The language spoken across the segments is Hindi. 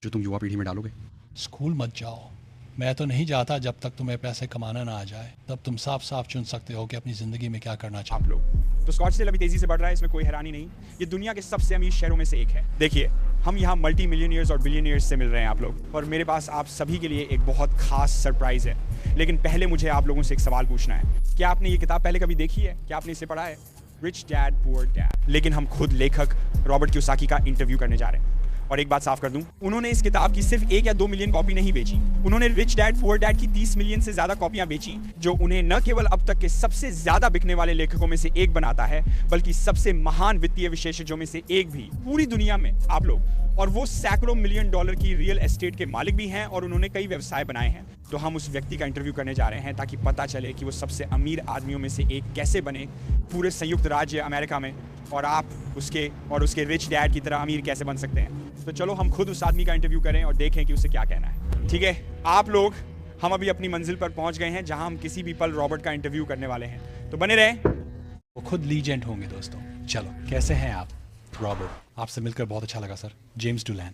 जो तुम युवा पीढ़ी में डालोगे? स्कूल मत जाओ। मैं तो नहीं जाता जब तक तुम्हें पैसे कमाना ना आ जाए। तब तुम साफ साफ चुन सकते हो कि अपनी ज़िंदगी में क्या करना आप चाहते लोग तो स्कॉटसडेल अभी तेजी से बढ़ रहा है, इसमें कोई हैरानी नहीं। ये दुनिया के सबसे अमीर शहरों में से एक है। देखिए, हम यहाँ मल्टी मिलियनियर्स और बिलियनियर्स से मिल रहे हैं आप लोग, और मेरे पास आप सभी के लिए एक बहुत खास सरप्राइज है। लेकिन पहले मुझे आप लोगों से एक सवाल पूछना है। क्या आपने ये किताब पहले कभी देखी है? क्या आपने इसे पढ़ा है? Rich dad poor dad. लेकिन हम खुद लेखक रॉबर्ट कियोसाकी का इंटरव्यू करने जा रहे हैं। और एक बात साफ कर दूं, उन्होंने इस किताब की सिर्फ 1 या 2 मिलियन कॉपी नहीं बेची, उन्होंने रिच डैड पुअर डैड की 30 मिलियन से ज्यादा कॉपियां बेची, जो उन्हें न केवल अब तक के सबसे ज्यादा बिकने वाले लेखकों में से एक बनाता है, बल्कि सबसे महान वित्तीय विशेषज्ञों में से एक भी पूरी दुनिया में आप लोग। और वो सैकड़ों मिलियन डॉलर की रियल एस्टेट के मालिक भी हैं, और उन्होंने कई व्यवसाय बनाए हैं। तो हम उस व्यक्ति का इंटरव्यू करने जा रहे हैं ताकि पता चले कि वो सबसे अमीर आदमियों में से एक कैसे बने पूरे संयुक्त राज्य अमेरिका में, और आप उसके रिच डैड की तरह अमीर कैसे बन सकते हैं। तो चलो हम खुद उस आदमी का इंटरव्यू करें और देखें कि उसे क्या कहना है। ठीक है आप लोग, हम अभी अपनी मंजिल पर पहुंच गए हैं जहां हम किसी भी पल रॉबर्ट का इंटरव्यू करने वाले हैं, तो बने रहें। वो खुद लीजेंड होंगे दोस्तों। चलो, कैसे हैं आप? रॉबर्ट, आपसे मिलकर बहुत अच्छा लगा सर। जेम्स डुलैन।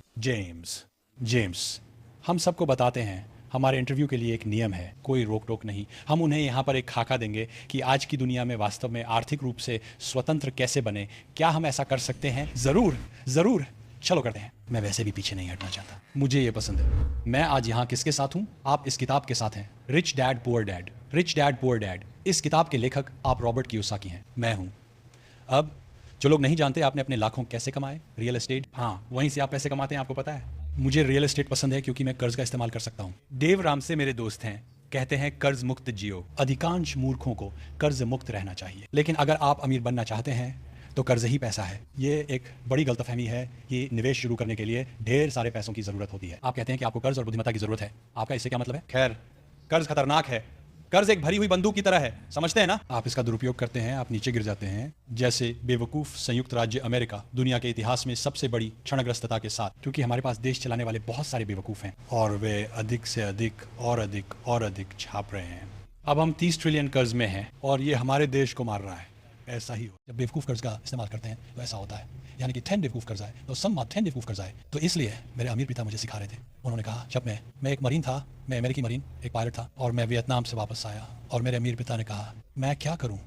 जेम्स, हम सबको बताते हैं हमारे इंटरव्यू के लिए एक नियम है, कोई रोक टोक नहीं। हम उन्हें यहाँ पर एक खाका देंगे कि आज की दुनिया में वास्तव में आर्थिक रूप से स्वतंत्र कैसे बने। क्या हम ऐसा कर सकते हैं? ज़रूर, चलो करते हैं। मैं वैसे भी पीछे नहीं हटना चाहता, मुझे ये पसंद है। मैं आज यहाँ किसके साथ हूँ? आप इस किताब के साथ हैं, रिच डैड पुअर डैड। इस किताब के लेखक आप रॉबर्ट कियोसाकी हैं, मैं हूँ। अब जो लोग नहीं जानते आपने अपने लाखों कैसे कमाए, रियल एस्टेट, हाँ वहीं से आप पैसे कमाते हैं, आपको पता है। मुझे रियल एस्टेट पसंद है क्योंकि मैं कर्ज का इस्तेमाल कर सकता हूँ। देव राम से मेरे दोस्त हैं, कहते हैं कर्ज मुक्त जियो। अधिकांश मूर्खों को कर्ज मुक्त रहना चाहिए, लेकिन अगर आप अमीर बनना चाहते हैं तो कर्ज ही पैसा है। ये एक बड़ी गलतफहमी है कि निवेश शुरू करने के लिए ढेर सारे पैसों की जरूरत होती है। आप कहते हैं कि आपको कर्ज और बुद्धिमत्ता की जरूरत है, आपका इससे क्या मतलब है? खैर, कर्ज खतरनाक है। कर्ज एक भरी हुई बंदूक की तरह है, समझते हैं ना? आप इसका दुरुपयोग करते हैं, आप नीचे गिर जाते हैं। जैसे बेवकूफ संयुक्त राज्य अमेरिका, दुनिया के इतिहास में सबसे बड़ी क्षणग्रस्तता के साथ, क्योंकि हमारे पास देश चलाने वाले बहुत सारे बेवकूफ हैं और वे अधिक से अधिक छाप रहे हैं। अब हम 30 ट्रिलियन कर्ज में हैं और ये हमारे देश को मार रहा है। ऐसा ही हो, जब बेवकूफ़ कर्ज का इस्तेमाल करते हैं तो ऐसा होता है, यानी कि 10 बेवकूफ़ कर्ज आए तो सम्मा 10 बेवकूफ़ कर्ज आए। तो इसलिए मेरे अमीर पिता मुझे सिखा रहे थे। उन्होंने कहा, जब मैं एक मरीन था, मैं अमेरिकी मरीन, एक पायलट था, और मैं वियतनाम से वापस आया, और मेरे अमीर पिता ने कहा मैं क्या करूँ?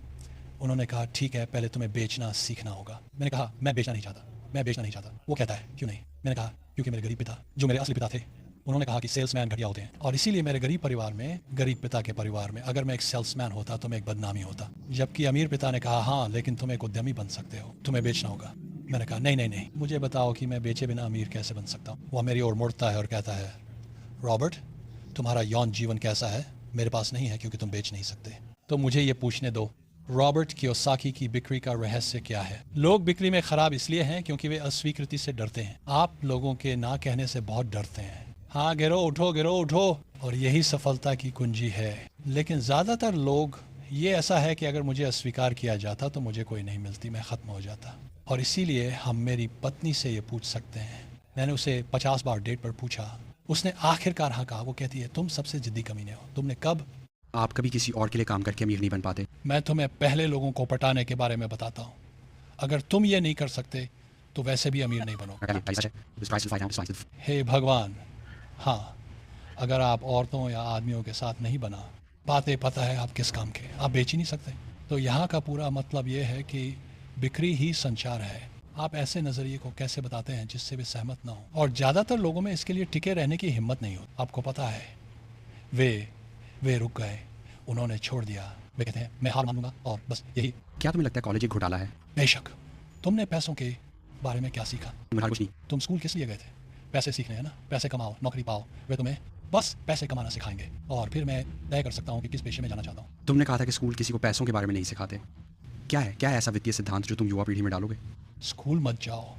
उन्होंने कहा ठीक है, पहले तुम्हें बेचना सीखना होगा। मैंने कहा मैं बेचना नहीं चाहता। वो कहता है क्यों नहीं? मैंने कहा क्योंकि मेरे गरीब पिता, जो मेरे असली पिता थे, उन्होंने कहा कि सेल्समैन घटिया होते हैं, और इसीलिए मेरे गरीब पिता के परिवार में अगर मैं एक सेल्समैन होता तो मैं एक बदनामी होता। जबकि अमीर पिता ने कहा हाँ, लेकिन तुम एक उद्यमी बन सकते हो, तुम्हें बेचना होगा। मैंने कहा नहीं, मुझे बताओ कि मैं बेचे बिना अमीर कैसे बन सकता हूँ। वो मेरी ओर मुड़ता है और कहता है, रॉबर्ट, तुम्हारा यौन जीवन कैसा है? मेरे पास नहीं है क्योंकि तुम बेच नहीं सकते। तो मुझे ये पूछने दो, रॉबर्ट कियोसाकी की बिक्री का रहस्य क्या है? लोग बिक्री में खराब इसलिए हैं क्योंकि वे अस्वीकृति से डरते हैं। आप लोगों के ना कहने से बहुत डरते हैं। हाँ, गिरो उठो, और यही सफलता की कुंजी है। लेकिन ज़्यादातर लोग, ये ऐसा है कि अगर मुझे अस्वीकार किया जाता तो मुझे कोई नहीं मिलती, मैं ख़त्म हो जाता। और इसीलिए हम मेरी पत्नी से ये पूछ सकते हैं। मैंने उसे 50 बार डेट पर पूछा, उसने आखिरकार हाँ कहा। वो कहती है तुम सबसे जिद्दी कमीने हो। तुमने कब? आप कभी किसी और के लिए काम करके अमीर नहीं बन पाते? मैं तुम्हें पहले लोगों को पटाने के बारे में बताता हूँ। अगर तुम ये नहीं कर सकते तो वैसे भी अमीर नहीं बनोगे। हे भगवान, हाँ, अगर आप औरतों या आदमियों के साथ नहीं बना पाते, पता है आप किस काम के, आप बेच ही नहीं सकते। तो यहाँ का पूरा मतलब ये है कि बिक्री ही संचार है। आप ऐसे नज़रिए को कैसे बताते हैं जिससे वे सहमत ना हो, और ज़्यादातर लोगों में इसके लिए टिके रहने की हिम्मत नहीं हो। आपको पता है, वे रुक गए, उन्होंने छोड़ दिया। वे कहते हैं मैं हार मानूंगा और बस यही। क्या तुम्हें लगता है कॉलेज एक घोटाला है? बेशक। तुमने पैसों के बारे में क्या सीखा? कुछ नहीं। तुम स्कूल किस लिए गए थे? पैसे सीखने, है ना? पैसे कमाओ, नौकरी पाओ। वे तुम्हें बस पैसे कमाना सिखाएंगे और फिर मैं तय कर सकता हूँ कि किस पेशे में जाना चाहता हूँ। तुमने कहा था कि स्कूल किसी को पैसों के बारे में नहीं सिखाते। क्या है ऐसा वित्तीय सिद्धांत जो तुम युवा पीढ़ी में डालोगे? स्कूल मत जाओ।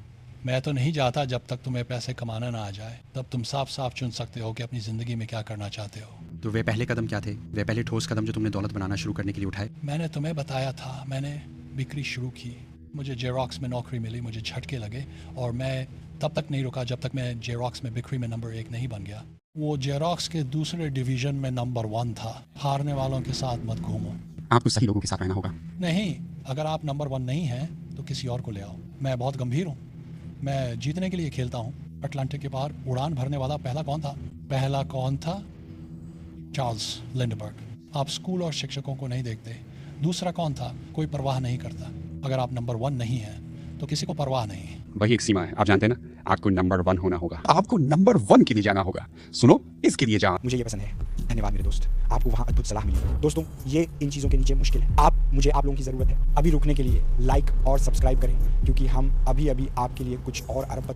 मैं तो नहीं जाता जब तक तुम्हें पैसे कमाना ना आ जाए। तब तुम साफ साफ चुन सकते हो कि अपनी ज़िंदगी में क्या करना चाहते हो। तो वे पहले कदम क्या थे? वे पहले ठोस कदम जो तुमने दौलत बनाना शुरू करने के लिए उठाए? मैंने तुम्हें बताया था, मैंने बिक्री शुरू की। मुझे जेरोक्स में नौकरी मिली, मुझे झटके लगे, और मैं तब तक नहीं रुका जब तक मैं जेरोक्स में बिक्री में नंबर 1 नहीं बन गया। वो जेरोक्स के दूसरे डिवीज़न में नंबर 1 था। हारने वालों के साथ मत घूमो। आपको सही लोगों के साथ रहना होगा। नहीं, अगर आप नंबर 1 नहीं हैं तो किसी और को ले आओ। मैं बहुत गंभीर हूँ, मैं जीतने के लिए खेलता हूँ। अटलांटिक के पार उड़ान भरने वाला पहला कौन था? Charles Lindberg. आप स्कूल और शिक्षकों को नहीं देखते। दूसरा कौन था? कोई परवाह नहीं करता। अगर आप नंबर 1 नहीं हैं तो किसी को परवाह नहीं है। वही एक सीमा है, आप जानते हैं ना, आपको नंबर 1 होना होगा, आपको नंबर 1 के लिए जाना होगा। सुनो, इसके लिए जा। मुझे ये पसंद है। धन्यवाद मेरे दोस्त, आपको वहाँ अद्भुत सलाह मिली। दोस्तों, ये इन चीज़ों के नीचे मुश्किल है। आप लोगों की ज़रूरत है। अभी रुकने के लिए लाइक और सब्सक्राइब करें, क्योंकि हम अभी आपके लिए कुछ और अरबपति